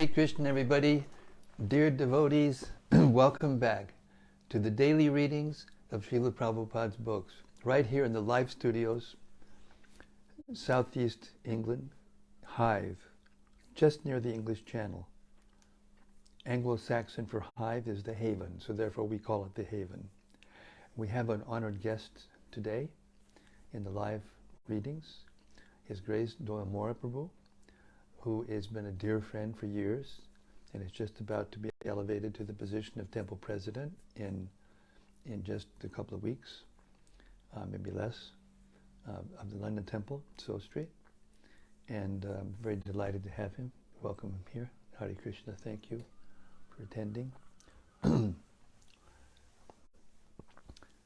Krishna, everybody. Dear devotees, welcome back to the daily readings of Srila Prabhupada's books, right here in the live studios, Southeast England, Hive, just near the English Channel. Anglo-Saxon for Hive is the Haven, so therefore we call it the Haven. We have an honored guest today in the live readings, His Grace Doyle Prabhu, who has been a dear friend for years and is just about to be elevated to the position of temple president in just a couple of weeks, maybe less, of the London Temple, So Street. And I'm very delighted to have him. Welcome him here. Hare Krishna, thank you for attending.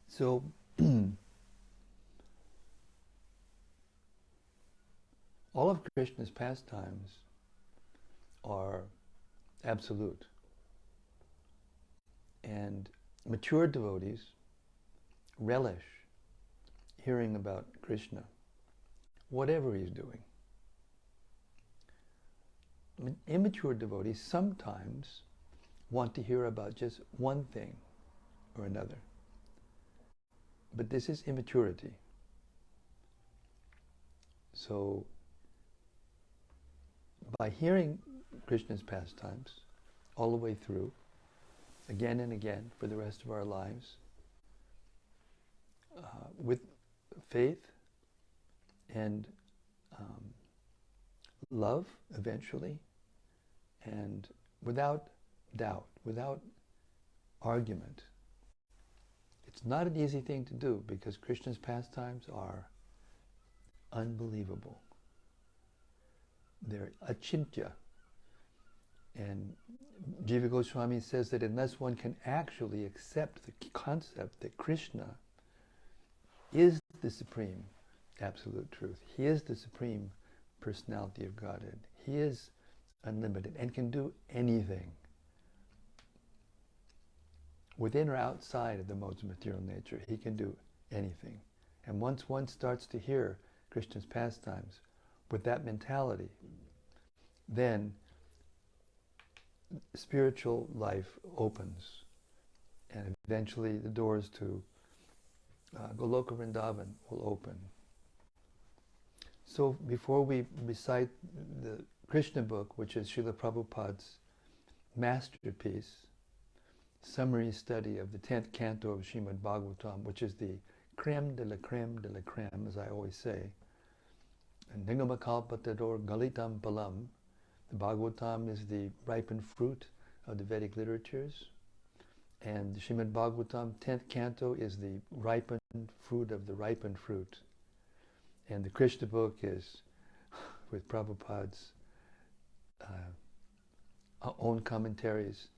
So, all of Krishna's pastimes are absolute. And mature devotees relish hearing about Krishna, whatever he's doing. Immature devotees sometimes want to hear about just one thing or another. But this is immaturity. So, by hearing Krishna's pastimes all the way through, again and again for the rest of our lives, with faith and love eventually, and without doubt, without argument. It's not an easy thing to do because Krishna's pastimes are unbelievable. They're achintya. And Jiva Goswami says that unless one can actually accept the concept that Krishna is the supreme absolute truth, he is the supreme personality of Godhead, he is unlimited and can do anything within or outside of the modes of material nature. He can do anything. And once one starts to hear Krishna's pastimes with that mentality, then spiritual life opens, and eventually the doors to Goloka Vrindavan will open. So before we recite the Krishna book, which is Srila Prabhupada's masterpiece, summary study of the 10th canto of Śrīmad-Bhāgavatam, which is the crème de la crème, as I always say, Nigamakalpatador Galitam Palam. The Bhagavatam is the ripened fruit of the Vedic literatures, and the Śrīmad-Bhāgavatam 10th canto is the ripened fruit of the ripened fruit. And the Krishna book is, with Prabhupada's own commentaries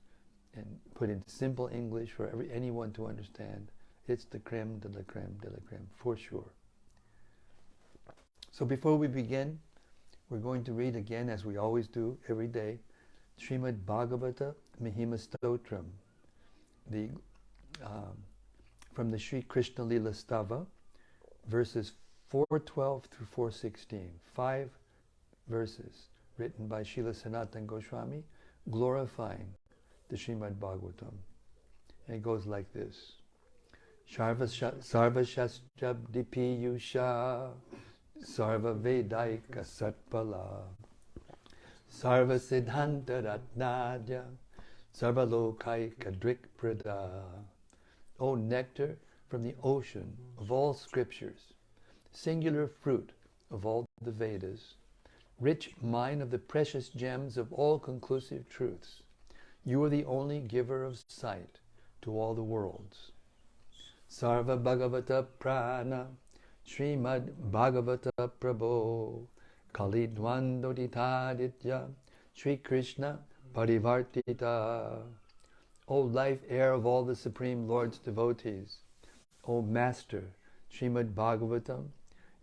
and put in simple English for anyone to understand, it's the crème de la crème, for sure. So before we begin, we're going to read again, as we always do every day, Śrīmad-Bhāgavata Mahima Stotram, from the Sri Krishna Lila Stava, verses 412 through 416. 5 verses written by Srila Sanatana Goswami, glorifying the Śrīmad-Bhāgavatam. And it goes like this. Sarva Shastra Dipiyusha Sarva Vedaika Satpala Sarva Siddhanta Ratnadya Sarva Lokaika Drikprada. O nectar from the ocean of all scriptures, singular fruit of all the Vedas, rich mine of the precious gems of all conclusive truths, you are the only giver of sight to all the worlds. Sarva Bhagavata Prana Śrīmad-Bhāgavata Prabho Kalidwandoditaditya Sri Krishna Parivartita. O life air of all the Supreme Lord's devotees, O Master Śrīmad-Bhāgavatam,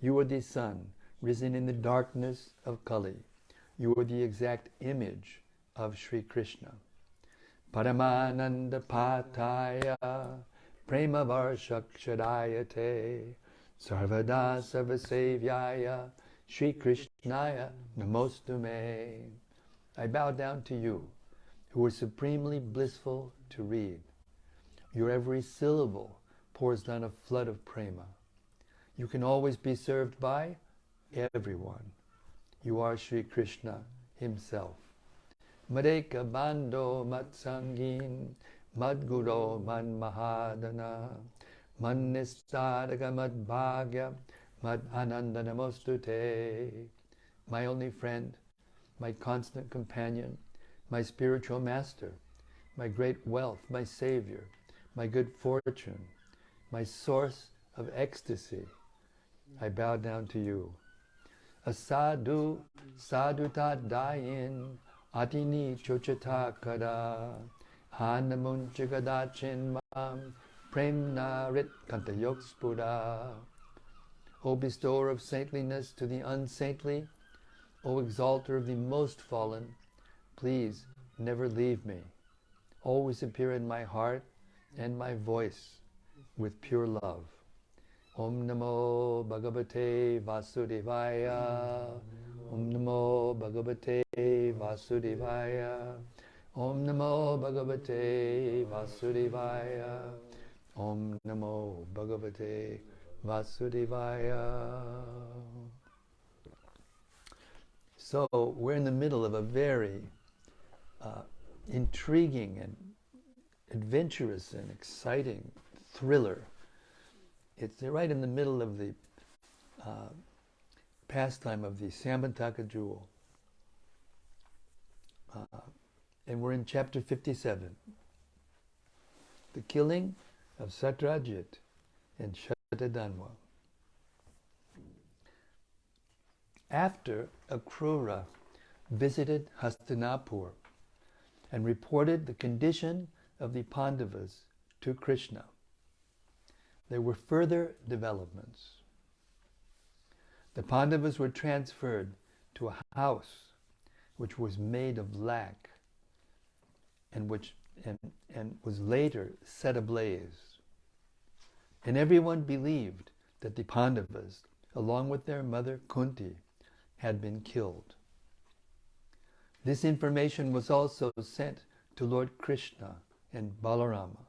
you are the sun risen in the darkness of Kali. You are the exact image of Sri Krishna. Paramananda Pataya Prema Varshakshadayate Sarvada Sarvasevyaya Shri Krishnaya Namostume. I bow down to you, who are supremely blissful to read. Your every syllable pours down a flood of prema. You can always be served by everyone. You are Sri Krishna himself. Madeka bando matsangin, madguro man mahadana, man nistadaga mad bhagya, mad ananda namostute. My only friend, my constant companion, my spiritual master, my great wealth, my savior, my good fortune, my source of ecstasy, I bow down to you. Asadu saduta dayin atini chochata kada hanamunchagadachin mam premna rit kantayokspura. O bestower of saintliness to the unsaintly, O exalter of the most fallen, please never leave me. Always appear in my heart and my voice with pure love. Om Namo Bhagavate Vasudevaya. Om Namo Bhagavate Vasudevaya. Om Namo Bhagavate Vasudevaya. Om Namo Bhagavate Vasudevaya. So we're in the middle of a very intriguing and adventurous and exciting thriller. It's right in the middle of the pastime of the Samantaka jewel. And we're in chapter 57. The killing of Satrājit and Śatadhanvā. After Akrura visited Hastinapur and reported the condition of the Pandavas to Krishna, there were further developments. The Pandavas were transferred to a house which was made of lac and was later set ablaze. And everyone believed that the Pandavas, along with their mother Kunti, had been killed. This information was also sent to Lord Krishna and Balarama.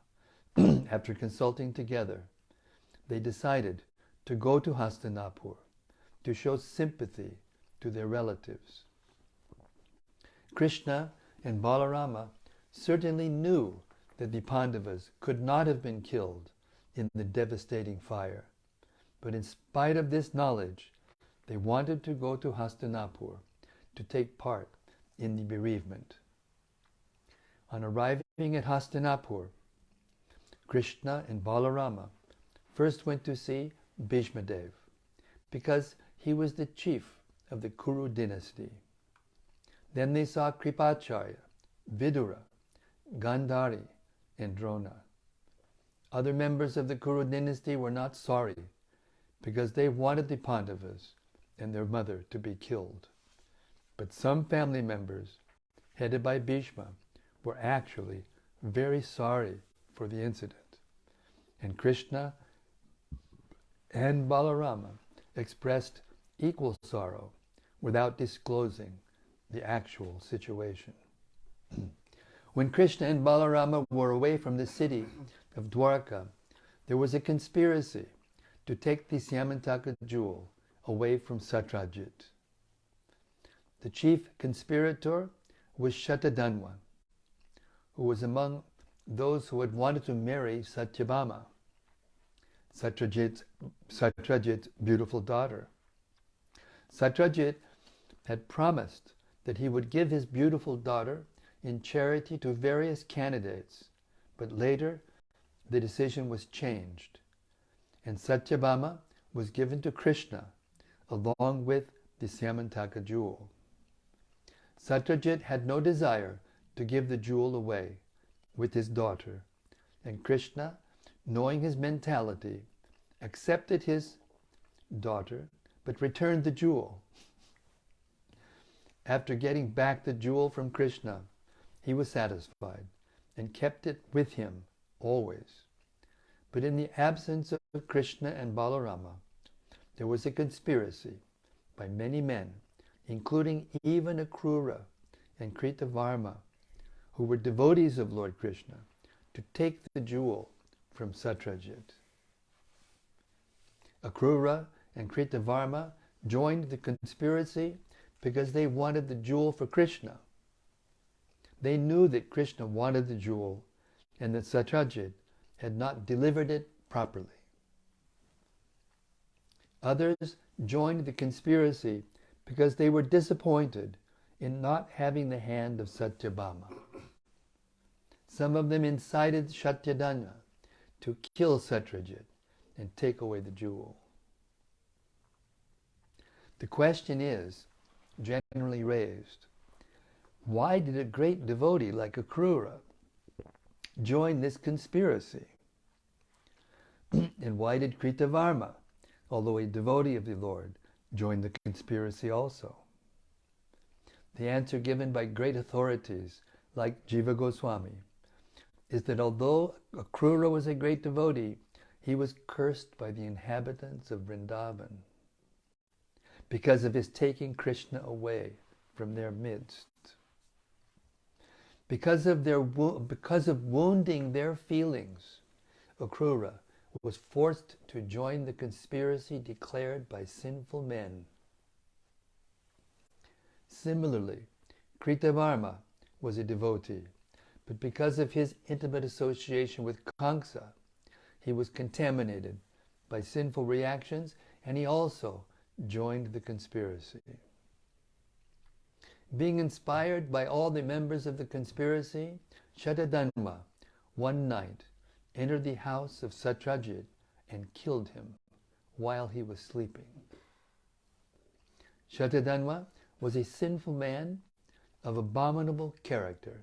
After consulting together, they decided to go to Hastinapur to show sympathy to their relatives. Krishna and Balarama certainly knew that the Pandavas could not have been killed in the devastating fire, but in spite of this knowledge, they wanted to go to Hastinapur to take part in the bereavement. On arriving at Hastinapur, Krishna and Balarama first went to see Bhishmadev because he was the chief of the Kuru dynasty. Then they saw Kripācārya, Vidura, Gandhari, and Drona. Other members of the Kuru dynasty were not sorry because they wanted the Pandavas and their mother to be killed. But some family members, headed by Bhishma, were actually very sorry for the incident. And Krishna and Balarama expressed equal sorrow without disclosing the actual situation. When Krishna and Balarama were away from the city of Dwarka, there was a conspiracy to take the Samantaka jewel away from Satrājit. The chief conspirator was Śatadhanvā, who was among those who had wanted to marry Satyabhama, Satrājit's beautiful daughter. Satrājit had promised that he would give his beautiful daughter in charity to various candidates, but later the decision was changed, and Satyabhama was given to Krishna along with the Samantaka jewel. Satrājit had no desire to give the jewel away with his daughter, and Krishna, knowing his mentality, accepted his daughter but returned the jewel. After getting back the jewel from Krishna, he was satisfied and kept it with him always. But in the absence of Krishna and Balarama, there was a conspiracy by many men, including even Akrura and Kritavarma, who were devotees of Lord Krishna, to take the jewel from Satrājit. Akrura and Kritavarma joined the conspiracy because they wanted the jewel for Krishna. They knew that Krishna wanted the jewel and that Satrājit had not delivered it properly. Others joined the conspiracy because they were disappointed in not having the hand of Satyabhama. Some of them incited Śatadhanvā to kill Satrājit and take away the jewel. The question is generally raised, why did a great devotee like Akrura join this conspiracy? And why did Kritavarma, although a devotee of the Lord, join the conspiracy also? The answer given by great authorities like Jiva Goswami is that although Akrura was a great devotee, he was cursed by the inhabitants of Vrindavan because of his taking Krishna away from their midst. Because of wounding their feelings, Akrura was forced to join the conspiracy declared by sinful men. Similarly, Kritavarma was a devotee, but because of his intimate association with Kamsa, he was contaminated by sinful reactions, and he also joined the conspiracy. Being inspired by all the members of the conspiracy, Śatadhanvā one night entered the house of Satrājit and killed him while he was sleeping. Śatadhanvā was a sinful man of abominable character,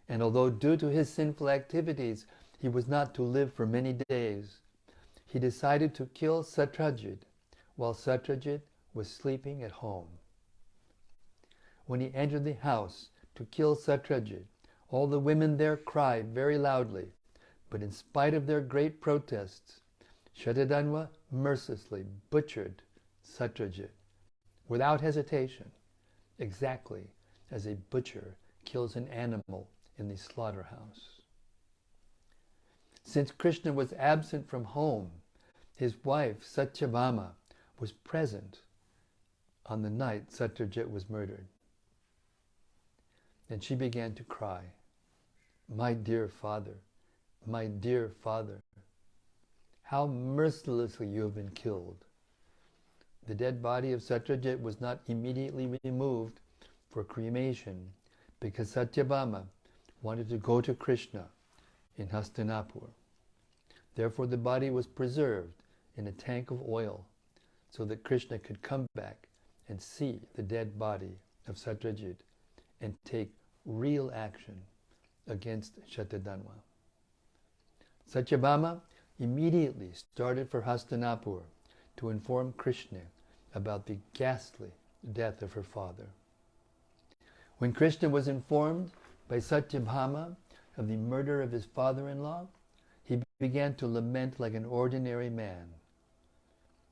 and although due to his sinful activities he was not to live for many days, he decided to kill Satrājit while Satrājit was sleeping at home. When he entered the house to kill Satrājit, all the women there cried very loudly, but in spite of their great protests, Śatadhanvā mercilessly butchered Satrājit without hesitation, exactly as a butcher kills an animal in the slaughterhouse. Since Krishna was absent from home, his wife Satyabhama was present on the night Satrājit was murdered. And she began to cry, my dear father, how mercilessly you have been killed." The dead body of Satrājit was not immediately removed for cremation because Satyabhama wanted to go to Krishna in Hastinapur. Therefore the body was preserved in a tank of oil so that Krishna could come back and see the dead body of Satrājit and take real action against Śatadhanvā. Satyabhama immediately started for Hastinapur to inform Krishna about the ghastly death of her father. When Krishna was informed by Satyabhama of the murder of his father-in-law, he began to lament like an ordinary man.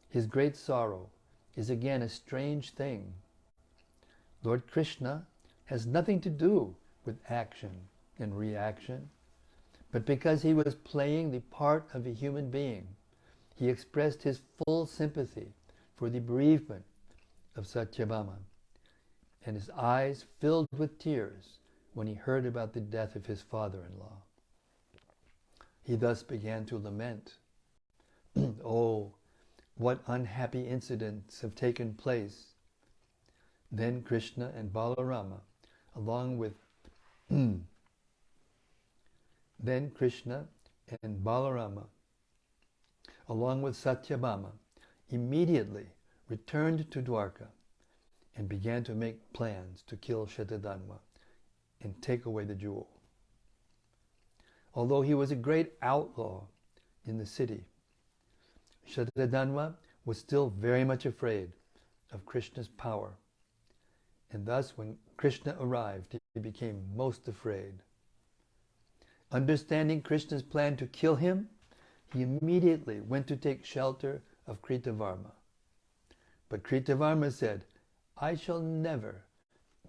His great sorrow is again a strange thing. Lord Krishna has nothing to do with action and reaction, but because he was playing the part of a human being, he expressed his full sympathy for the bereavement of Satyabhama, and his eyes filled with tears when he heard about the death of his father-in-law. He thus began to lament, "Oh, what unhappy incidents have taken place." Then Krishna and Balarama, along with Satyabhama, immediately returned to Dwarka and began to make plans to kill Śatadhanvā and take away the jewel. Although he was a great outlaw in the city, Śatadhanvā was still very much afraid of Krishna's power, and thus when Krishna arrived, he became most afraid. Understanding Krishna's plan to kill him, he immediately went to take shelter of Kritavarma. But Kritavarma said, "I shall never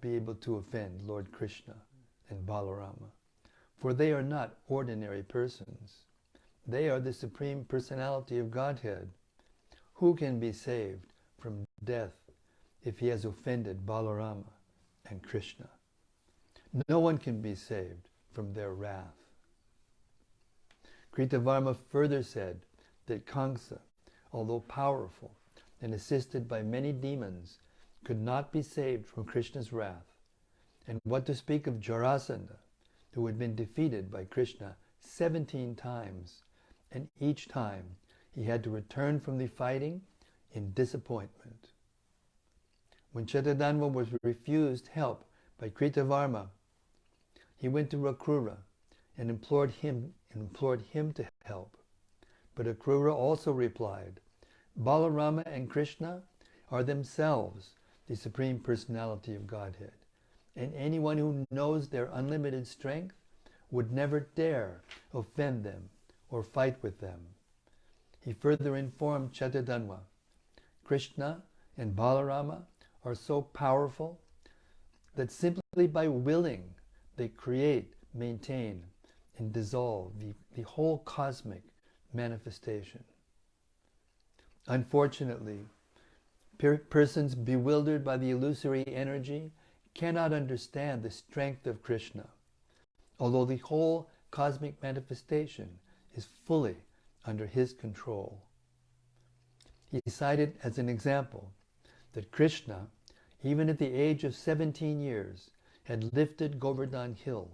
be able to offend Lord Krishna and Balarama, for they are not ordinary persons. They are the Supreme Personality of Godhead. Who can be saved from death if he has offended Balarama and Krishna? No one can be saved from their wrath. Kritavarma further said that Kamsa, although powerful and assisted by many demons, could not be saved from Krishna's wrath. And what to speak of Jarasandha, who had been defeated by Krishna 17 times, and each time he had to return from the fighting in disappointment. When Śatadhanvā was refused help by Kritavarma, he went to Akrura and implored him to help. But Akrura also replied, Balarama and Krishna are themselves the Supreme Personality of Godhead, and anyone who knows their unlimited strength would never dare offend them or fight with them. He further informed Śatadhanvā, Krishna and Balarama are so powerful that simply by willing they create, maintain, and dissolve the whole cosmic manifestation. Unfortunately, persons bewildered by the illusory energy cannot understand the strength of Krishna, although the whole cosmic manifestation is fully under his control. He cited as an example that Krishna, even at the age of 17 years, had lifted Govardhan Hill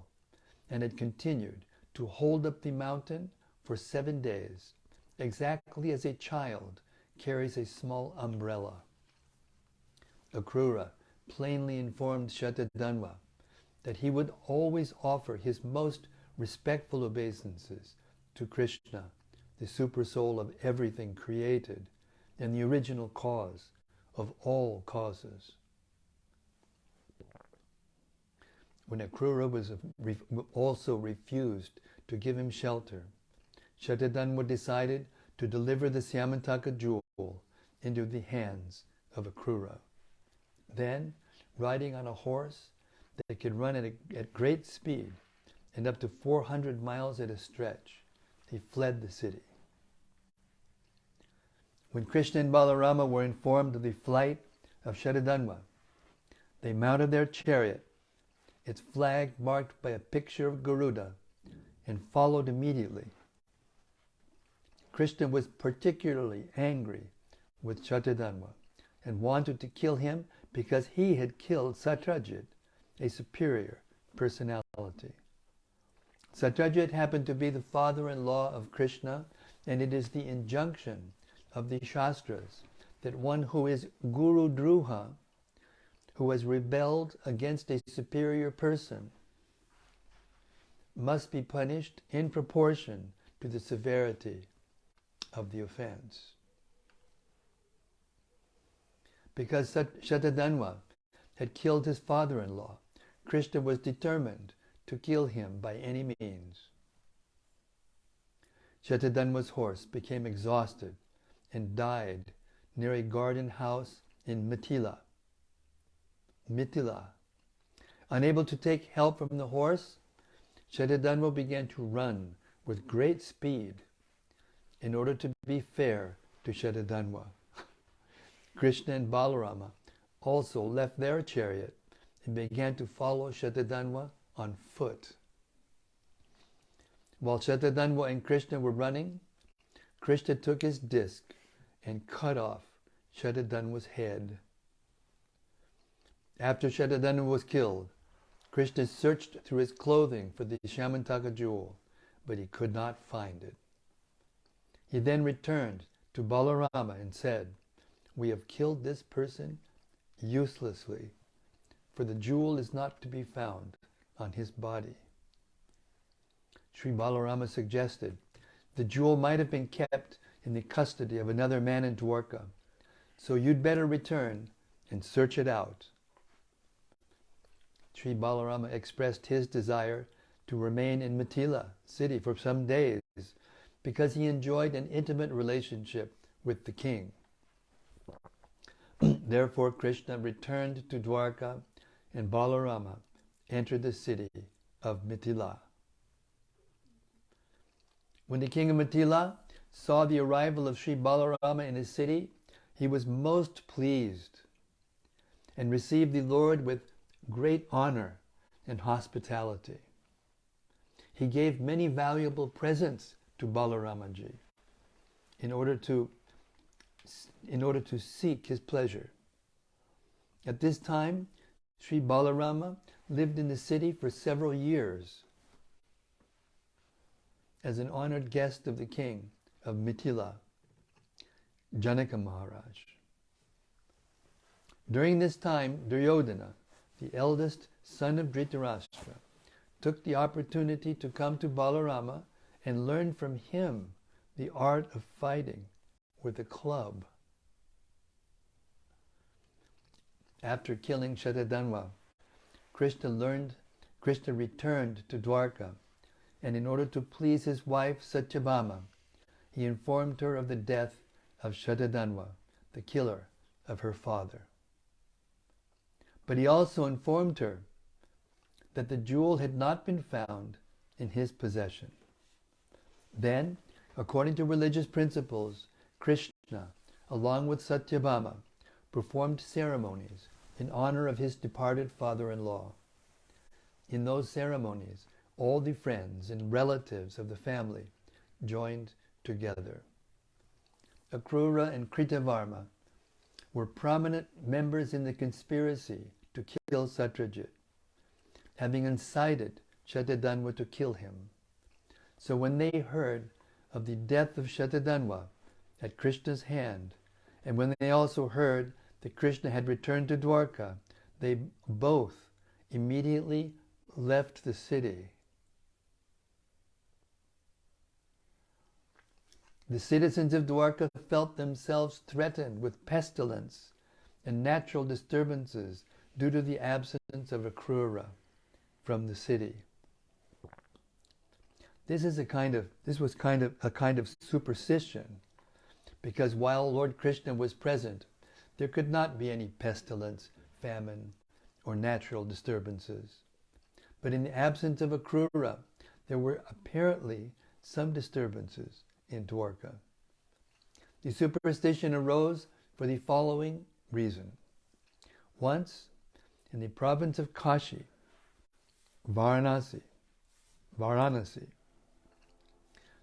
and had continued to hold up the mountain for 7 days, exactly as a child carries a small umbrella. Akrura plainly informed Śatadhanvā that he would always offer his most respectful obeisances to Krishna, the supersoul of everything created and the original cause of all causes. When Akrura was also refused to give him shelter, Śatadhanvā decided to deliver the Syamantaka jewel into the hands of Akrura. Then, riding on a horse that could run at great speed and up to 400 miles at a stretch, he fled the city. When Krishna and Balarama were informed of the flight of Śatadhanvā, they mounted their chariot, its flag marked by a picture of Garuda, and followed immediately. Krishna was particularly angry with Śatadhanvā and wanted to kill him because he had killed Satrājit, a superior personality. Satrājit happened to be the father-in-law of Krishna, and it is the injunction of the Shastras that one who is Guru Druha, who has rebelled against a superior person, must be punished in proportion to the severity of the offense. Because Śatadhanvā had killed his father-in-law, Krishna was determined to kill him by any means. Śatadhanva's horse became exhausted and died near a garden house in Mithila. Unable to take help from the horse, Śatadhanvā began to run with great speed in order to be fair to Śatadhanvā. Krishna and Balarama also left their chariot and began to follow Śatadhanvā on foot. While Śatadhanvā and Krishna were running, Krishna took his disc and cut off Śatadhanva's head. After Śatadhanvā was killed, Krishna searched through his clothing for the Syamantaka jewel, but he could not find it. He then returned to Balarama and said, "We have killed this person uselessly, for the jewel is not to be found on his body." Sri Balarama suggested, "The jewel might have been kept in the custody of another man in Dwarka, so you'd better return and search it out." Sri Balarama expressed his desire to remain in Mithila city for some days because he enjoyed an intimate relationship with the king. Therefore Krishna returned to Dwarka and Balarama entered the city of Mithila. When the king of Mithila saw the arrival of Sri Balarama in his city, he was most pleased and received the Lord with great honor and hospitality. He gave many valuable presents to Balaramaji in order to seek his pleasure. At this time, Sri Balarama lived in the city for several years as an honored guest of the king of Mithila, Janaka Maharaj. During this time, Duryodhana, the eldest son of Dhritarashtra, took the opportunity to come to Balarama and learn from him the art of fighting with a club. After killing Śatadhanvā, Krishna returned to Dwarka, and in order to please his wife Satyabhama, he informed her of the death of Śatadhanvā, the killer of her father. But he also informed her that the jewel had not been found in his possession. Then, according to religious principles, Krishna, along with Satyabhama, performed ceremonies in honor of his departed father-in-law. In those ceremonies, all the friends and relatives of the family joined together. Akrura and Kritavarma were prominent members in the conspiracy to kill Satrājit, having incited Śatadhanvā to kill him. So when they heard of the death of Śatadhanvā at Krishna's hand, and when they also heard that Krishna had returned to Dwarka, they both immediately left the city. The citizens of Dwarka felt themselves threatened with pestilence and natural disturbances due to the absence of Akrura from the city. This was kind of a superstition, because while Lord Krishna was present, there could not be any pestilence, famine, or natural disturbances. But in the absence of Akrura, there were apparently some disturbances in Dwarka. The superstition arose for the following reason. Once, in the province of Kashi, Varanasi,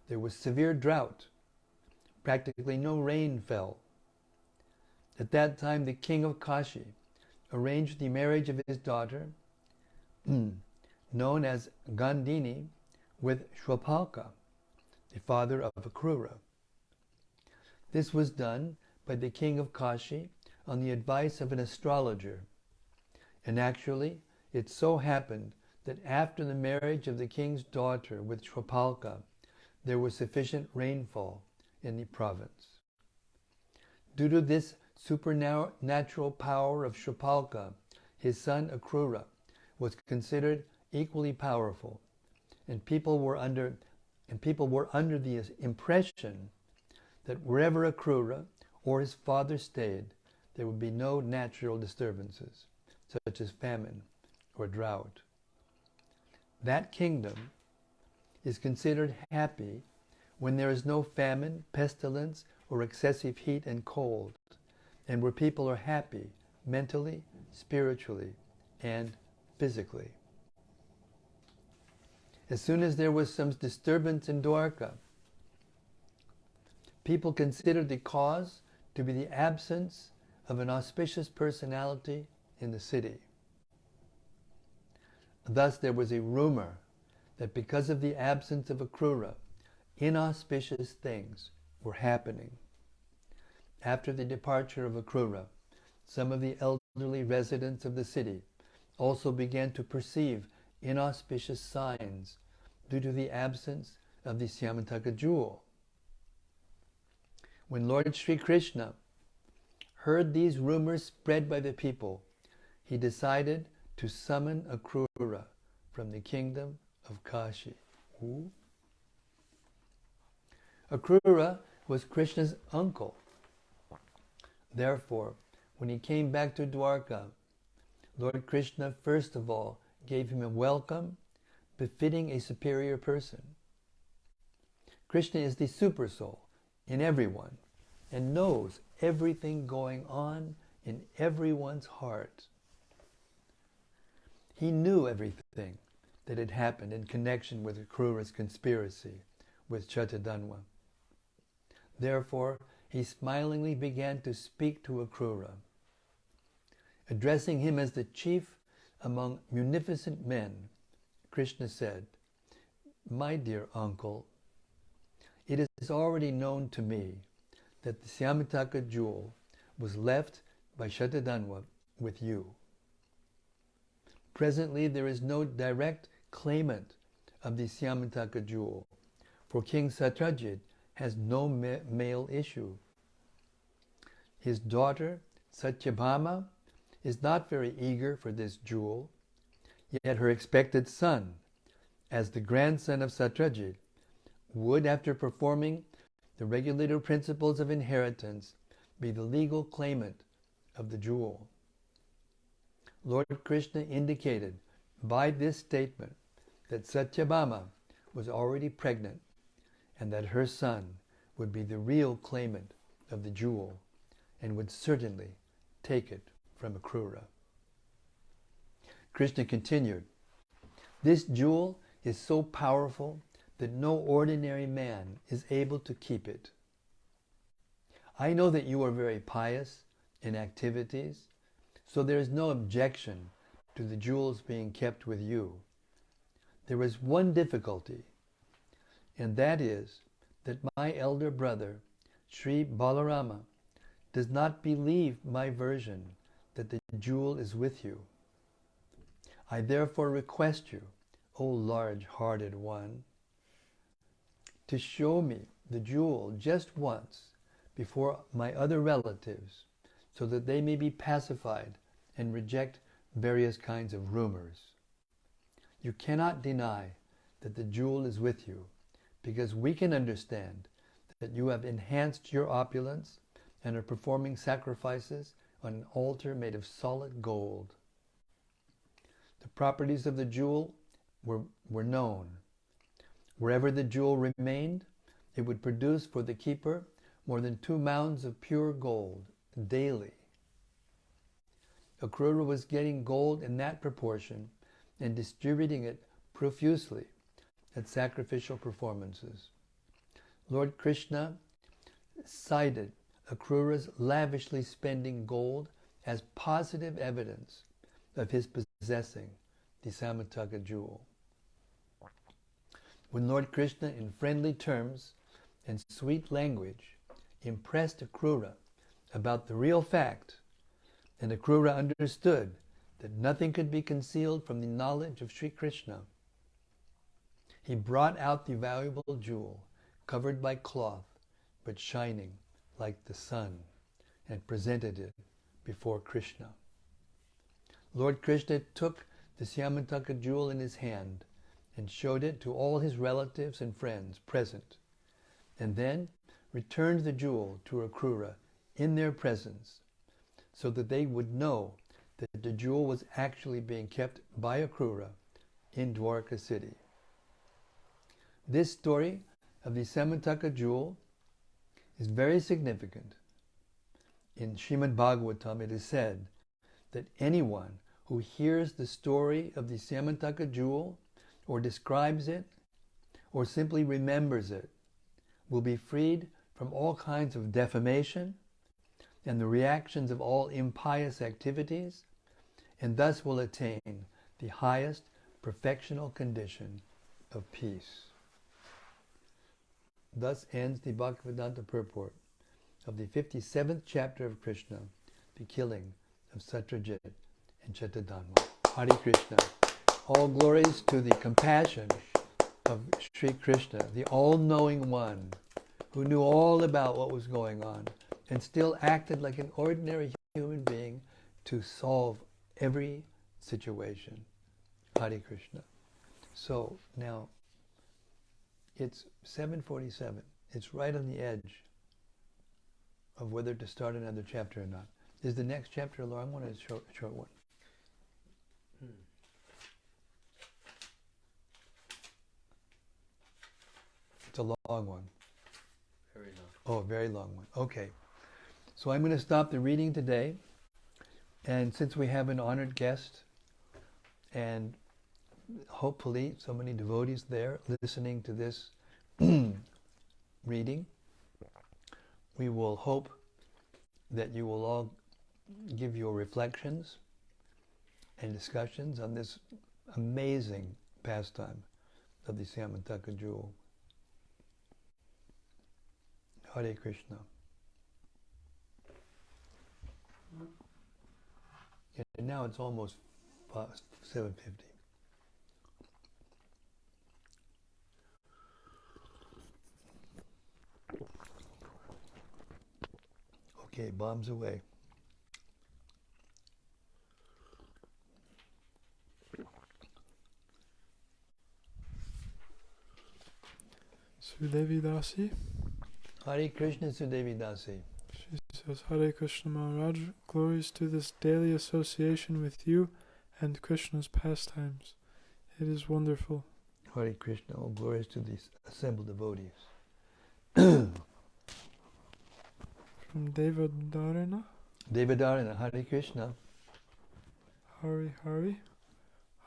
there was severe drought. Practically no rain fell. At that time, the king of Kashi arranged the marriage of his daughter, known as Gandhini, with Shwapalka, the father of Akrura. This was done by the king of Kashi on the advice of an astrologer. And actually, it so happened that after the marriage of the king's daughter with Shwapalka, there was sufficient rainfall in the province. Due to this supernatural power of Shwapalka, his son Akrura was considered equally powerful, and people were under the impression that wherever Akrura or his father stayed, there would be no natural disturbances, such as famine or drought. That kingdom is considered happy when there is no famine, pestilence, or excessive heat and cold, and where people are happy mentally, spiritually, and physically. As soon as there was some disturbance in Dwarka, people considered the cause to be the absence of an auspicious personality in the city. Thus there was a rumor that because of the absence of Akrura, inauspicious things were happening. After the departure of Akrura, some of the elderly residents of the city also began to perceive inauspicious signs due to the absence of the Syamantaka jewel. When Lord Sri Krishna heard these rumors spread by the people, he decided to summon Akrura from the kingdom of Kashi. Akrura was Krishna's uncle. Therefore, when he came back to Dwarka, Lord Krishna first of all gave him a welcome befitting a superior person. Krishna is the super soul in everyone and knows everything going on in everyone's heart. He knew everything that had happened in connection with Akrura's conspiracy with Śatadhanvā. Therefore, he smilingly began to speak to Akrura. Addressing him as the chief among munificent men, Krishna said, "My dear uncle, it is already known to me that the Śyamataka jewel was left by Śatadhanvā with you. Presently there is no direct claimant of the Śyamataka jewel, for King Satrājit has no male issue. His daughter, Satyabhama, is not very eager for this jewel, yet her expected son, as the grandson of Satrājit, would, after performing the regulator principles of inheritance, be the legal claimant of the jewel." Lord Krishna indicated by this statement that Satyabhama was already pregnant and that her son would be the real claimant of the jewel and would certainly take it from Akrura. Krishna continued, "This jewel is so powerful that no ordinary man is able to keep it. I know that you are very pious in activities, so there is no objection to the jewels being kept with you. There is one difficulty, and that is that my elder brother, Sri Balarama, does not believe my version that the jewel is with you. I therefore request you, O large-hearted one, to show me the jewel just once before my other relatives, so that they may be pacified and reject various kinds of rumors. You cannot deny that the jewel is with you, because we can understand that you have enhanced your opulence and are performing sacrifices on an altar made of solid gold. The properties of the jewel were known. Wherever the jewel remained, it would produce for the keeper more than 2 mounds of pure gold daily. Akrura was getting gold in that proportion and distributing it profusely at sacrificial performances. Lord Krishna cited Akrura's lavishly spending gold as positive evidence of his possessing the Śyamataka jewel. When Lord Krishna, in friendly terms and sweet language, impressed Akrura about the real fact, and Akrura understood that nothing could be concealed from the knowledge of Sri Krishna, he brought out the valuable jewel, covered by cloth, but shining like the sun, and presented it before Krishna. Lord Krishna took the Śyamataka jewel in his hand and showed it to all his relatives and friends present, and then returned the jewel to Akrura in their presence, so that they would know that the jewel was actually being kept by Akrura in Dwarka city. This story of the Śyamataka jewel is very significant. In Śrīmad-Bhāgavatam it is said that anyone who hears the story of the Śyamataka jewel or describes it or simply remembers it will be freed from all kinds of defamation and the reactions of all impious activities, and thus will attain the highest perfectional condition of peace. Thus ends the Bhaktivedanta purport of the 57th chapter of Krishna, the killing of Satrājit and Śatadhanvā. Hare Krishna. All glories to the compassion of Sri Krishna, the all-knowing one, who knew all about what was going on and still acted like an ordinary human being to solve every situation. Hare Krishna. So now it's 7:47. It's right on the edge of whether to start another chapter or not. Is the next chapter long one or is a short one? It's a long one. Very long. Oh, a very long one. Okay. So I'm going to stop the reading today. And since we have an honored guest, and hopefully so many devotees there listening to this reading, we will hope that you will all give your reflections and discussions on this amazing pastime of the Syamantaka jewel. Hare Krishna. And now it's almost 7:50. Okay, bombs away. Sudevi Dasi. Hare Krishna, Sudevi Dasi. She says, Hare Krishna Maharaj, glories to this daily association with you and Krishna's pastimes. It is wonderful. Hare Krishna, all glories to these assembled devotees. From Devadarana. Devadarana, Hare Krishna. Hari Hari.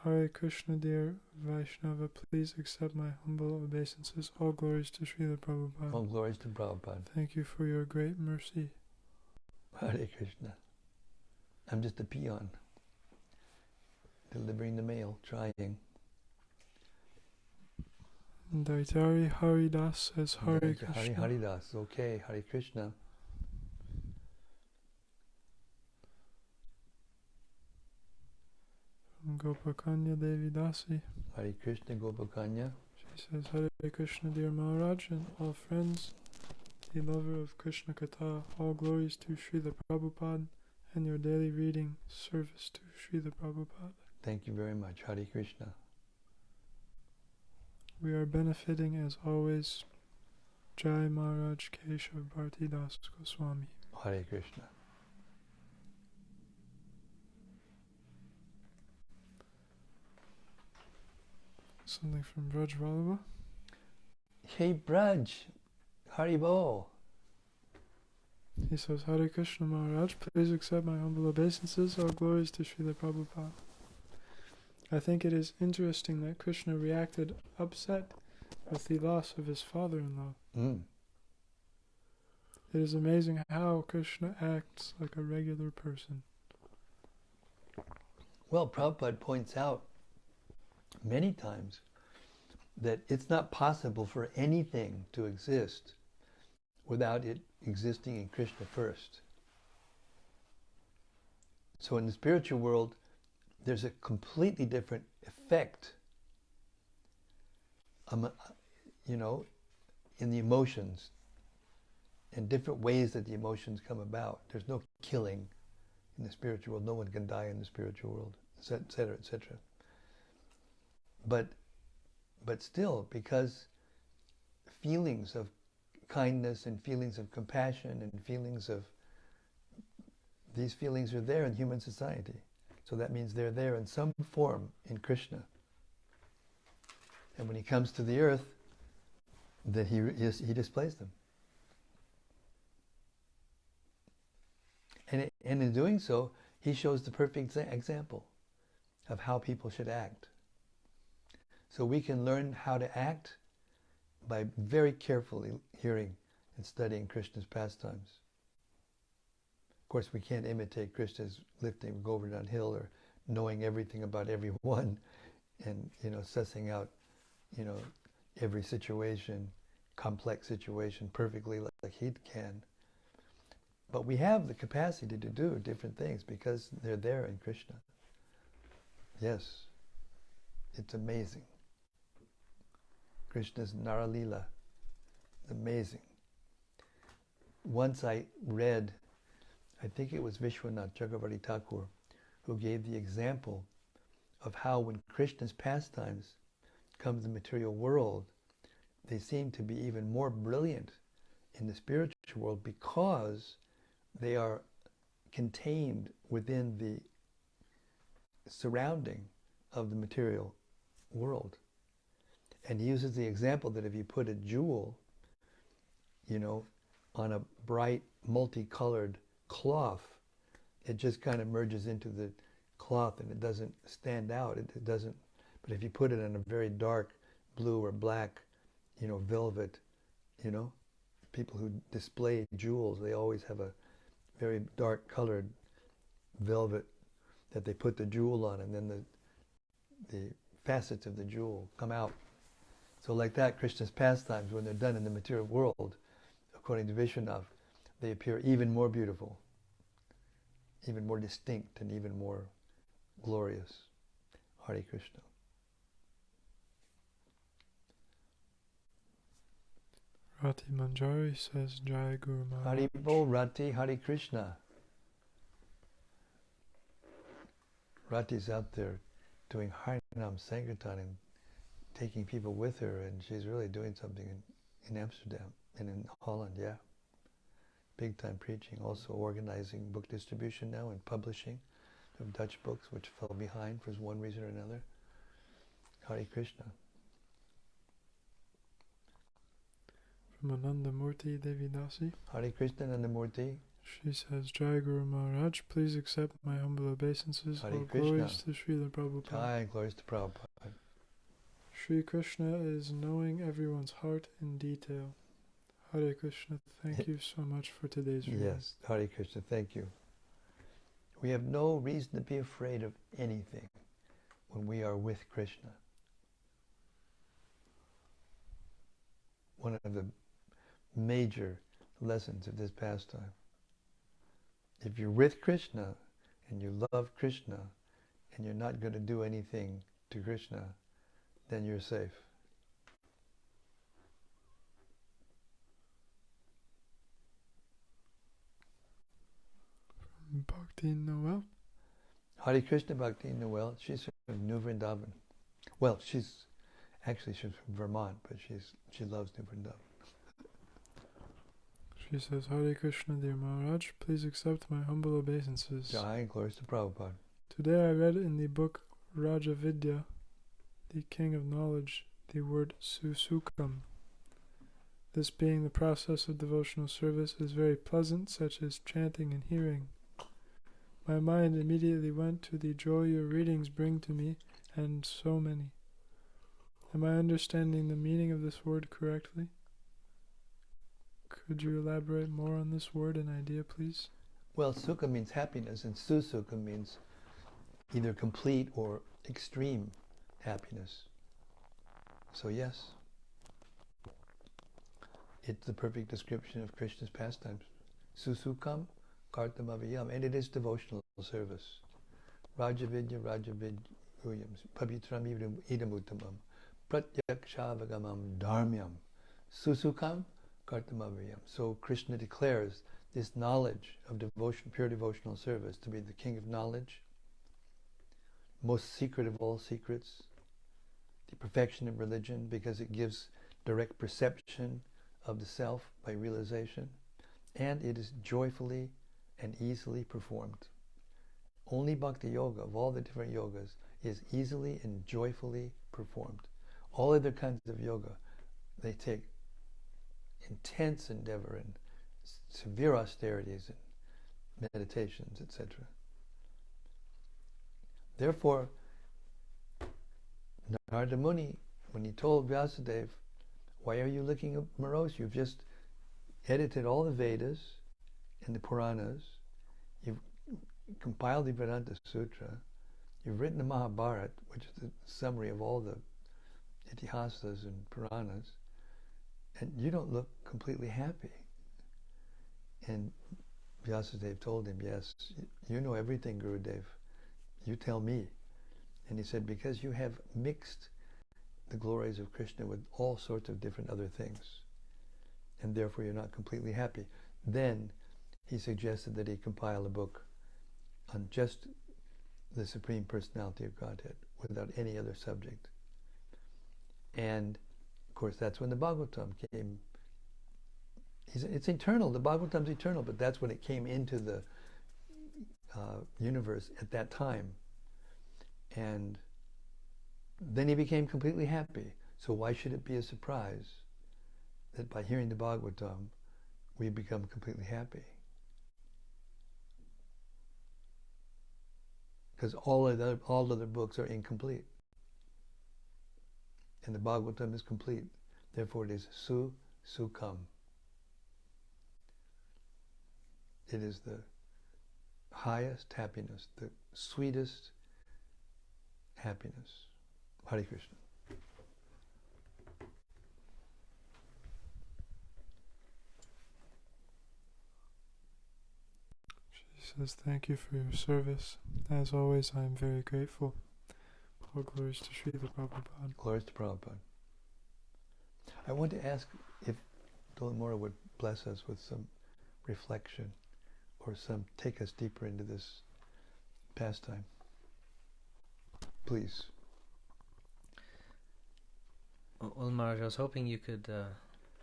Hare Krishna, dear Vaishnava, please accept my humble obeisances. All glories to Śrīla Prabhupāda. All glories to Prabhupada. Thank you for your great mercy. Hare Krishna. I'm just a peon, delivering the mail, trying. Daitari Haridas says, Hare Krishna. Hari Haridas, okay, Hare Krishna. From Gopakanya Devi Dasi. Hare Krishna, Gopakanya. She says, Hare Krishna, dear Maharaj, and all friends, the lover of Krishna Katha, all glories to Śrīla Prabhupada, and your daily reading service to Śrīla Prabhupada. Thank you very much, Hare Krishna. We are benefiting, as always, Jai Maharaj Keshav Bharti Das Goswami. Hare Krishna. Something from Braj Vallabha. Hey Braj, Haribol. He says, Hare Krishna Maharaj, please accept my humble obeisances. All glories to Śrīla Prabhupada. I think it is interesting that Krishna reacted upset with the loss of his father-in-law. It is amazing how Krishna acts like a regular person. Well, Prabhupada points out many times that it's not possible for anything to exist without it existing in Krishna first. So in the spiritual world, there's a completely different effect, in the emotions, in different ways that the emotions come about. There's no killing in the spiritual world. No one can die in the spiritual world, etc., etc. But still, because feelings of kindness and feelings of compassion and these feelings are there in human society. So that means they're there in some form in Krishna. And when he comes to the earth, then he displays them. And in doing so, he shows the perfect example of how people should act. So we can learn how to act by very carefully hearing and studying Krishna's pastimes. Of course, we can't imitate Krishna's lifting Govardhan Hill or knowing everything about everyone and, sussing out, every situation, complex situation perfectly like he can. But we have the capacity to do different things because they're there in Krishna. Yes, it's amazing. Krishna's Naralila, amazing. Once I read, I think it was Vishwanath Chakravarti Thakur, who gave the example of how when Krishna's pastimes come to the material world, they seem to be even more brilliant in the spiritual world because they are contained within the surrounding of the material world. And he uses the example that if you put a jewel, you know, on a bright, multicolored cloth, it just kind of merges into the cloth and it doesn't stand out. It doesn't. But if you put it in a very dark blue or black, you know, velvet, you know, people who display jewels, they always have a very dark colored velvet that they put the jewel on, and then the facets of the jewel come out. So like that, Krishna's pastimes, when they're done in the material world, according to Vishwanath, they appear even more beautiful, even more distinct, and even more glorious. Hare Krishna. Rati Manjari says, Jai Guru Maharaj. Hari Bol Rati, Hare Krishna. Rati's out there doing Harinam Sankirtan and taking people with her, and she's really doing something in Amsterdam and in Holland, yeah. Big time preaching, also organizing book distribution now and publishing of Dutch books, which fell behind for one reason or another. Hare Krishna. From Anandamurti Devidasi. Hare Krishna Anandamurti. She says, Jai Guru Maharaj, please accept my humble obeisances. Hare All Krishna. glories to Śrīla Prabhupāda. Jai, glories to Prabhupada. Sri Krishna is knowing everyone's heart in detail. Hare Krishna, thank you so much for today's reading. Yes, Hare Krishna, thank you. We have no reason to be afraid of anything when we are with Krishna. One of the major lessons of this pastime. If you're with Krishna and you love Krishna and you're not going to do anything to Krishna, then you're safe. Bhakti Noel. Hare Krishna Bhakti Noel. She's from New Vrindavan. Well, she's from Vermont, but she loves New Vrindavan. She says, Hare Krishna, dear Maharaj, please accept my humble obeisances. Jai, glories to Prabhupada. Today I read in the book Raja Vidya, the King of Knowledge, the word susukam. This being the process of devotional service is very pleasant, such as chanting and hearing. My mind immediately went to the joy your readings bring to me, and so many. Am I understanding the meaning of this word correctly? Could you elaborate more on this word and idea, please? Well, sukha means happiness, and susukha means either complete or extreme happiness. So yes, it's the perfect description of Krishna's pastimes. Susukam kartamaviyam, and it is devotional service. Rajavidya Rajavidyam, pavitram idamuttamam, pratyakshavagam dharmyam, susukam kartamaviyam. So Krishna declares this knowledge of devotion, pure devotional service, to be the king of knowledge, most secret of all secrets, the perfection of religion, because it gives direct perception of the self by realization, and it is joyfully and easily performed. Only Bhakti Yoga, of all the different yogas, is easily and joyfully performed. All other kinds of yoga, they take intense endeavor and severe austerities and meditations, etc. Therefore, Narada Muni, when he told Vyāsadeva, why are you looking morose? You've just edited all the Vedas and the Puranas, you've compiled the Vedanta Sutra, you've written the Mahabharata, which is the summary of all the Itihasas and Puranas, and you don't look completely happy. And Vyāsadeva told him, yes, you know everything, Gurudev. You tell me. And he said, because you have mixed the glories of Krishna with all sorts of different other things, and therefore you're not completely happy. Then he suggested that he compile a book on just the Supreme Personality of Godhead, without any other subject. And of course that's when the Bhagavatam came. It's eternal, the Bhagavatam's eternal, but that's when it came into the universe at that time. And then he became completely happy. So why should it be a surprise that by hearing the Bhagavatam, we become completely happy? Because all other books are incomplete. And the Bhagavatam is complete. Therefore it is sukham. It is the highest happiness, the sweetest happiness. Hare Krishna. She says, thank you for your service. As always, I am very grateful. All glories to Śrīla Prabhupāda. Glories to Prabhupada. I want to ask if Dolamora would bless us with some reflection or take us deeper into this pastime. Please. Well, Maharaj, I was hoping you could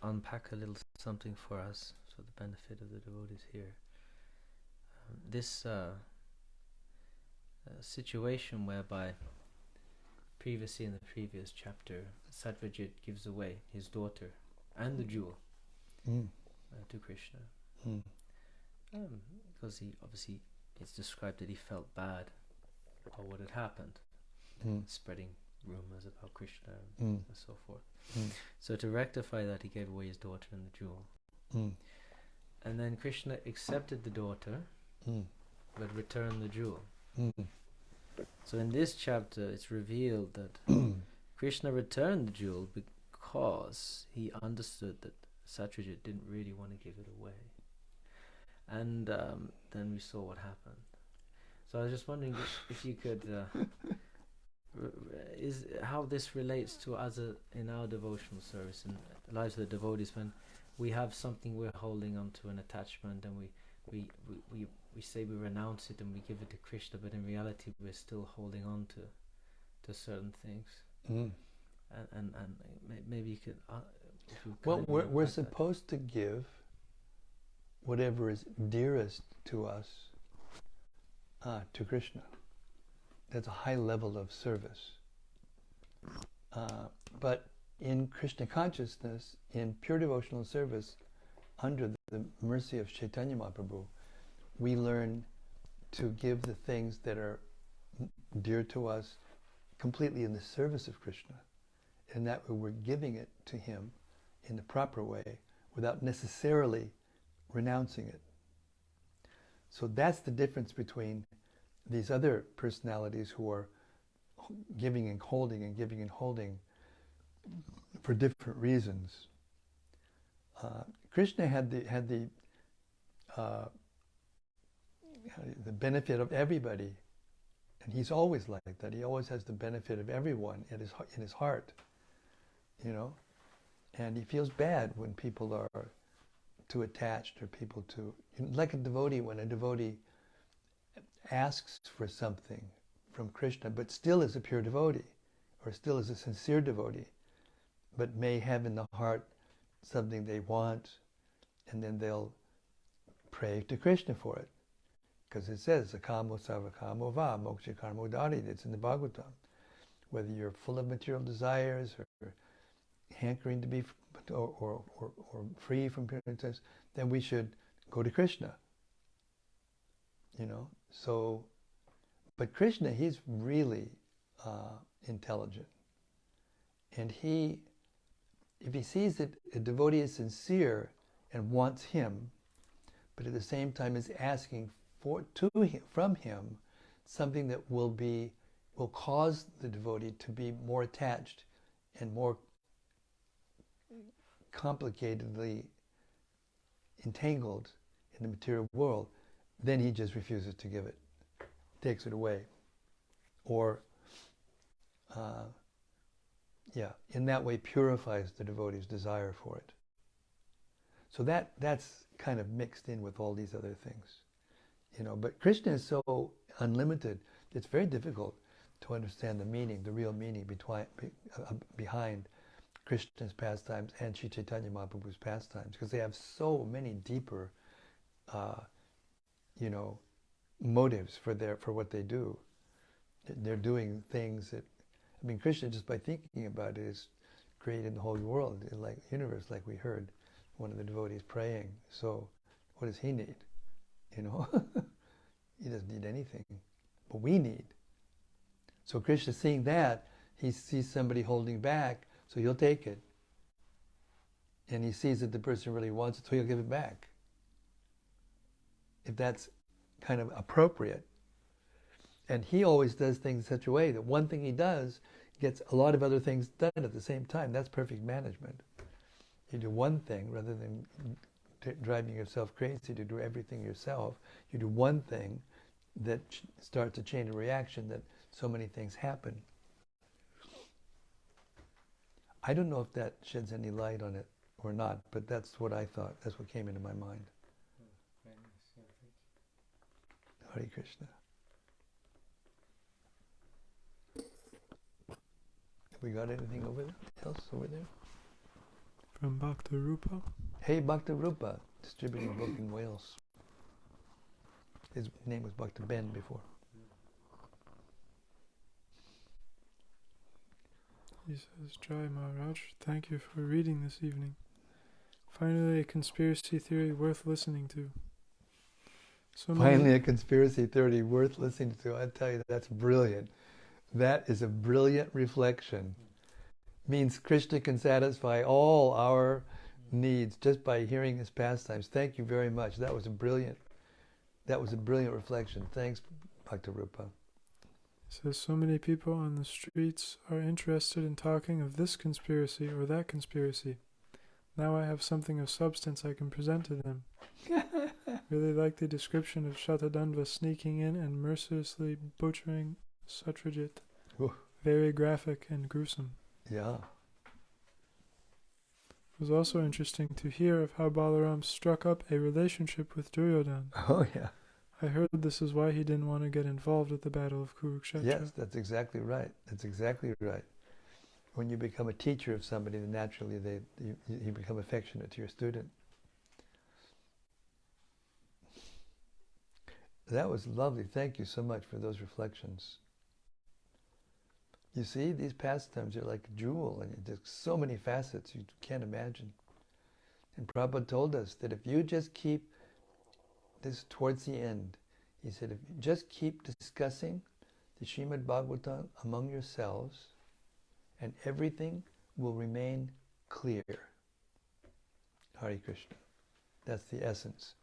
unpack a little something for us for the benefit of the devotees here. This situation whereby previously in the previous chapter, Satrājit gives away his daughter and the jewel to Krishna. Because it's described that he felt bad about what had happened, spreading rumors about Krishna and so forth. So to rectify that, he gave away his daughter and the jewel. And then Krishna accepted the daughter, but returned the jewel. So in this chapter, it's revealed that Krishna returned the jewel because he understood that Satrājit didn't really want to give it away. And then we saw what happened. So I was just wondering if you could, how this relates to us in our devotional service and the lives of the devotees, when we have something we're holding on to, an attachment, and we say we renounce it and we give it to Krishna, but in reality we're still holding on to certain things. And maybe you could. Well, we're supposed to give whatever is dearest to us to Krishna. That's a high level of service. But in Krishna consciousness, in pure devotional service, under the mercy of Chaitanya Mahaprabhu, we learn to give the things that are dear to us completely in the service of Krishna. And that way we're giving it to him in the proper way without necessarily renouncing it. So that's the difference between these other personalities who are giving and holding and giving and holding for different reasons. Krishna had the benefit of everybody, and he's always like that. He always has the benefit of everyone in his heart, and he feels bad when people are too attached or people too, like a devotee, when a devotee asks for something from Krishna but still is a pure devotee or still is a sincere devotee, but may have in the heart something they want, and then they'll pray to Krishna for it. Because it says, Akamo sarvakamo va, moksha karmo dari, it's in the Bhagavatam. Whether you're full of material desires or hankering to be or free from appearances, then we should go to Krishna. So, but Krishna, he's really intelligent. And if he sees that a devotee is sincere and wants him, but at the same time is asking from him something that will cause the devotee to be more attached and more complicatedly entangled in the material world, then he just refuses to give it, takes it away, or in that way purifies the devotee's desire for it. So that's kind of mixed in with all these other things, But Krishna is so unlimited; it's very difficult to understand the meaning, the real meaning behind Krishna's pastimes and Sri Chaitanya Mahaprabhu's pastimes, because they have so many deeper, motives for what they do. They're doing things that, Krishna, just by thinking about it, is created the whole world, like universe, like we heard one of the devotees praying. So what does he need? You know, he doesn't need anything, but we need. So Krishna, seeing that, he sees somebody holding back, so he'll take it. And he sees that the person really wants it, so he'll give it back. If that's kind of appropriate. And he always does things in such a way that one thing he does gets a lot of other things done at the same time. That's perfect management. You do one thing rather than driving yourself crazy to do everything yourself. You do one thing that starts a chain of reaction that so many things happen. I don't know if that sheds any light on it or not, but that's what I thought. That's what came into my mind. Very nice. Yeah, thank you. Hare Krishna. Have we got anything else over there? From Bhakta Rupa. Hey, Bhakta Rupa, distributing a book in Wales. His name was Bhakta Ben before. He says, Jai Maharaj, thank you for reading this evening. Finally, a conspiracy theory worth listening to. Finally, a conspiracy theory worth listening to. I tell you, that's brilliant. That is a brilliant reflection. Means Krishna can satisfy all our needs just by hearing his pastimes. Thank you very much. That was a brilliant reflection. Thanks, Bhakta Rupa. Says so many people on the streets are interested in talking of this conspiracy or that conspiracy. Now I have something of substance I can present to them. Really like the description of Śatadhanvā sneaking in and mercilessly butchering Satrājit. Very graphic and gruesome. Yeah. It was also interesting to hear of how Balaram struck up a relationship with Duryodhana. Oh, yeah. I heard this is why he didn't want to get involved at the Battle of Kurukshetra. Yes, that's exactly right. That's exactly right. When you become a teacher of somebody, then naturally you become affectionate to your student. That was lovely. Thank you so much for those reflections. You see, these pastimes are like a jewel, and there's so many facets you can't imagine. And Prabhupada told us that if you just keep this towards the end, he said, if you just keep discussing the Śrīmad-Bhāgavatam among yourselves, and everything will remain clear. Hare Krishna. That's the essence.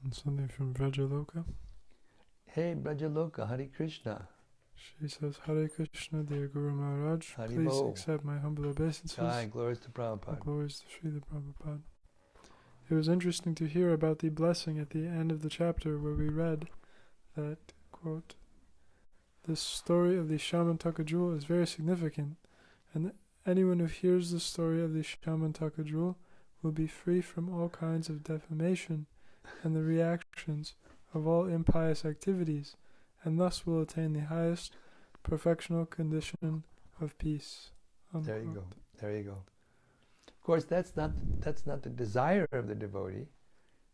And something from Vrajaloka. Hey, Vrajaloka, Hare Krishna. She says, Hare Krishna, dear Guru Maharaj, Hare please Bo. accept my humble obeisances. Jai, glories to Prabhupada. Glories to Śrīla Prabhupāda. It was interesting to hear about the blessing at the end of the chapter where we read that, quote, this story of the Shamantaka jewel is very significant, and anyone who hears the story of the Shamantaka jewel will be free from all kinds of defamation and the reactions of all impious activities, and thus will attain the highest perfectional condition of peace. Unquote. There you go. There you go. Of course, that's not the desire of the devotee,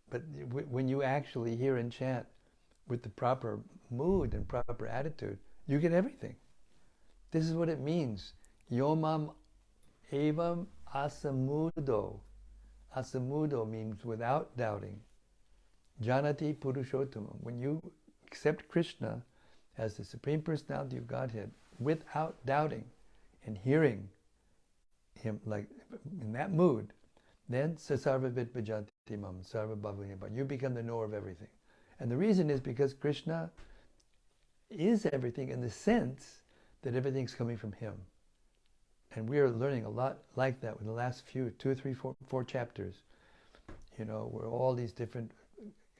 but when you actually hear and chant with the proper mood and proper attitude, you get everything. This is what it means. Yomam evam asamudo. Asamudo means without doubting. Janati Purushottamam. When you accept Krishna as the Supreme Personality of Godhead without doubting and hearing him like in that mood, then Sasarva Vidbhajanti Mam, Sarva Bhavanyabha. You become the knower of everything. And the reason is because Krishna is everything in the sense that everything's coming from him. And we are learning a lot like that in the last few, 2, 3, 4 chapters, you know, where all these different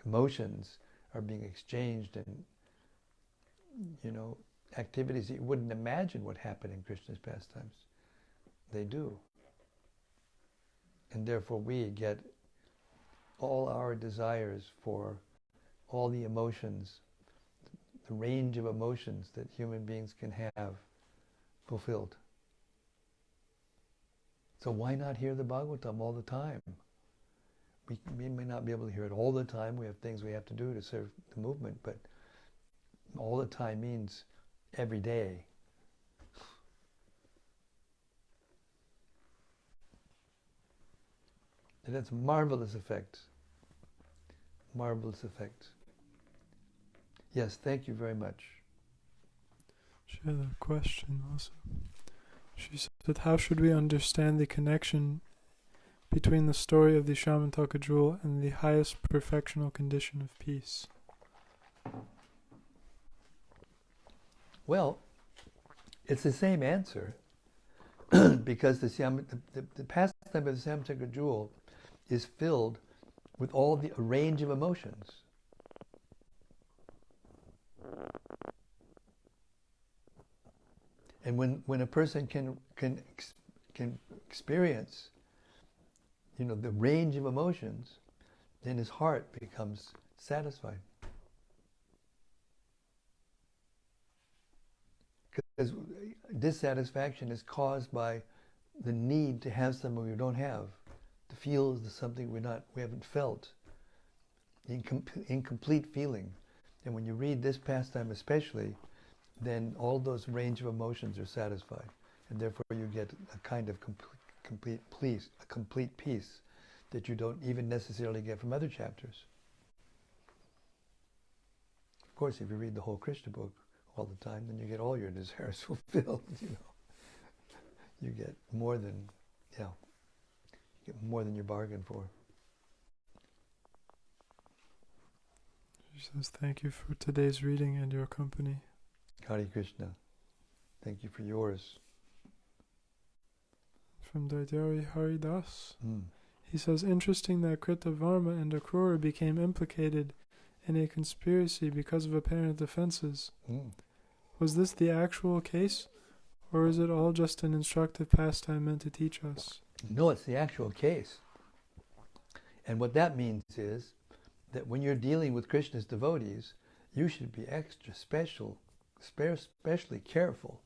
emotions are being exchanged and, you know, activities that you wouldn't imagine would happen in Krishna's pastimes. They do. And therefore we get all our desires for all the emotions, the range of emotions that human beings can have fulfilled. So why not hear the Bhagavatam all the time? We may not be able to hear it all the time. We have things we have to do to serve the movement, but all the time means every day. And that's marvelous effect. Marvelous effect. Yes, thank you very much. She had a question also. She said, how should we understand the connection between the story of the Shamantaka jewel and the highest perfectional condition of peace? Well, it's the same answer because the pastime of the Shamantaka jewel is filled with a range of emotions. And when a person can experience, the range of emotions, then his heart becomes satisfied. Because dissatisfaction is caused by the need to have something we don't have, to feel something we haven't felt, incomplete feeling. And when you read this pastime especially, then all those range of emotions are satisfied, and therefore you get a kind of complete peace that you don't even necessarily get from other chapters. Of course, if you read the whole Krishna book all the time, then you get all your desires fulfilled. You get more than, you get more than you bargained for. She says, thank you for today's reading and your company. Hare Krishna. Thank you for yours. From Daidari Haridas. Mm. He says, interesting that Kritavarma and Akrura became implicated in a conspiracy because of apparent offenses. Mm. Was this the actual case, or is it all just an instructive pastime meant to teach us? No, it's the actual case. And what that means is that when you're dealing with Krishna's devotees, you should be especially careful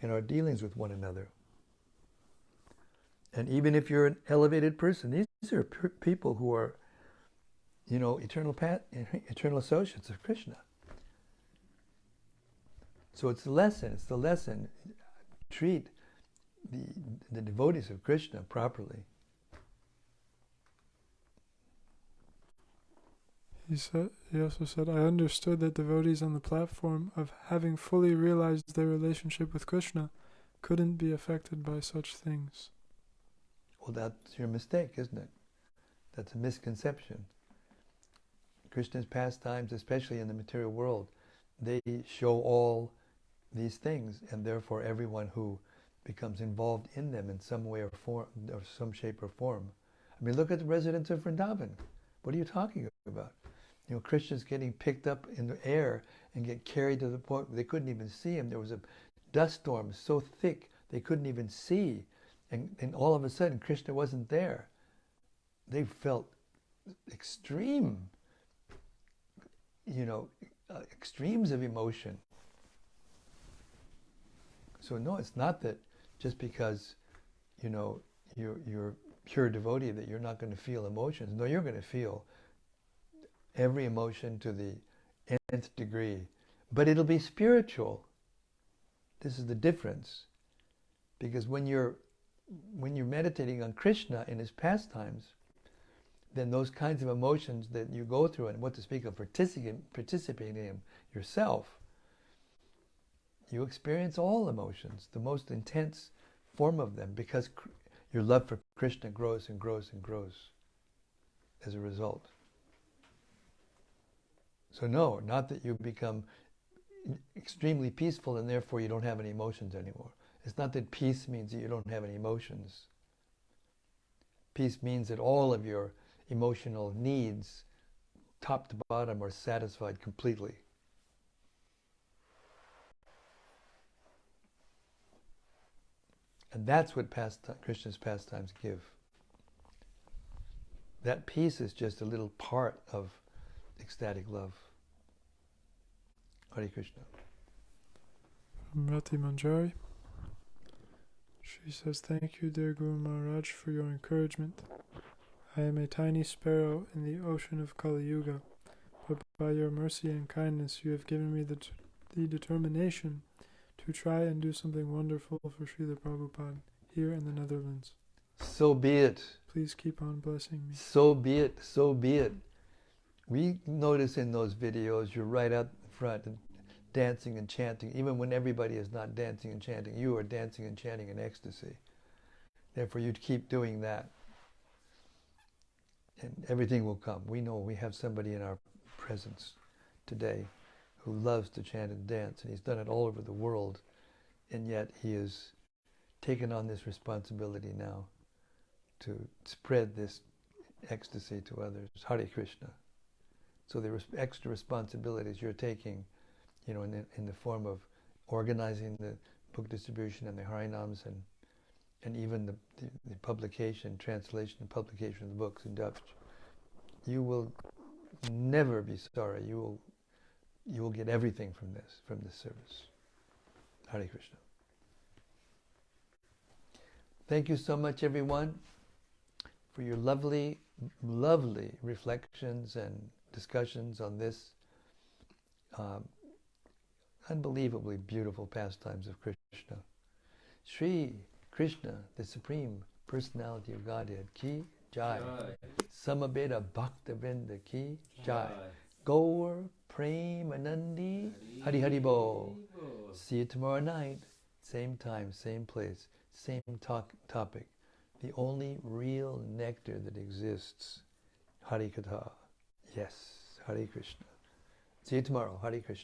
in our dealings with one another. And even if you're an elevated person, these are people who are, eternal associates of Krishna. So it's the lesson. Treat the devotees of Krishna properly. He also said, I understood that devotees on the platform of having fully realized their relationship with Krishna couldn't be affected by such things. Well, that's your mistake, isn't it? That's a misconception. Krishna's pastimes, especially in the material world, they show all these things, and therefore everyone who becomes involved in them in some way or form, or some shape or form. I mean, look at the residents of Vrindavan. What are you talking about? Krishna's getting picked up in the air and get carried to the point where they couldn't even see him. There was a dust storm so thick they couldn't even see. And all of a sudden, Krishna wasn't there. They felt extremes of emotion. So no, it's not that just because, you're pure devotee that you're not going to feel emotions. No, you're going to feel every emotion to the nth degree. But it'll be spiritual. This is the difference. Because when you're meditating on Krishna in his pastimes, then those kinds of emotions that you go through, and what to speak of participating in yourself, you experience all emotions, the most intense form of them, because your love for Krishna grows and grows and grows as a result. So no, not that you become extremely peaceful and therefore you don't have any emotions anymore. It's not that peace means that you don't have any emotions. Peace means that all of your emotional needs, top to bottom, are satisfied completely. And that's what Krishna's pastimes give. That peace is just a little part of ecstatic love. Hare Krishna. From Rati Manjari. She says, thank you, dear Guru Maharaj, for your encouragement. I am a tiny sparrow in the ocean of Kali Yuga, but by your mercy and kindness you have given me the determination to try and do something wonderful for Srila Prabhupada here in the Netherlands. So be it. Please keep on blessing me. So be it. So be it. We notice in those videos you're right out front and dancing and chanting. Even when everybody is not dancing and chanting, you are dancing and chanting in ecstasy. Therefore, you keep doing that. And everything will come. We know we have somebody in our presence today who loves to chant and dance, and he's done it all over the world, and yet he has taken on this responsibility now to spread this ecstasy to others. Hare Krishna. So the extra responsibilities you're taking, in the form of organizing the book distribution and the Harinams and even the publication, translation and publication of the books in Dutch, you will never be sorry. You will get everything from this service. Hare Krishna. Thank you so much, everyone, for your lovely, lovely reflections and discussions on this unbelievably beautiful pastimes of Krishna. Sri Krishna, the Supreme Personality of Godhead, Ki Jai. Samaveta Bhaktivedanta Ki Jai. Gaur Premanandi Hari Hari Bo. See you tomorrow night. Same time, same place, same topic. The only real nectar that exists. Hari Katha. Yes, Hare Krishna. See you tomorrow. Hare Krishna.